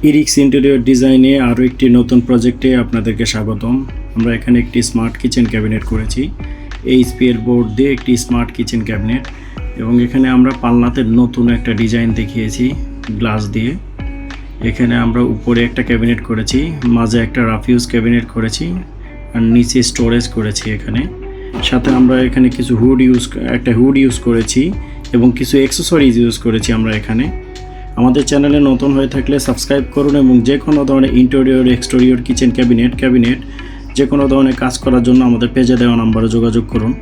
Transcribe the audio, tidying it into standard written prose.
ইরিক্স interior ডিজাইনে আরও একটি নতুন প্রজেক্টে আপনাদেরকে স্বাগতম। আমরা এখানে একটি স্মার্ট কিচেন ক্যাবিনেট করেছি এইচপি এর বোর্ড দিয়ে, একটি স্মার্ট কিচেন ক্যাবিনেট। এবং এখানে আমরা পাল্লাতে নতুন একটা ডিজাইন দেখিয়েছি গ্লাস দিয়ে। এখানে আমরা উপরে একটা ক্যাবিনেট করেছি, মাঝে একটা রাফিউজ ক্যাবিনেট করেছি, আর নিচে স্টোরেজ করেছি। এখানে সাথে আমরা এখানে কিছু একটা হুড ইউজ করেছি এবং কিছু অ্যাক্সেসরিজ ইউজ করেছি আমরা এখানে। আমাদের চ্যানেলে নতুন হয়ে থাকলে সাবস্ক্রাইব করুন এবং যে কোনো ধরনের ইন্টেরিয়র এক্সটেরিয়র কিচেন ক্যাবিনেট যে কোনো ধরনের কাজ করার জন্য আমাদের পেজে দেওয়া নাম্বারে যোগাযোগ করুন।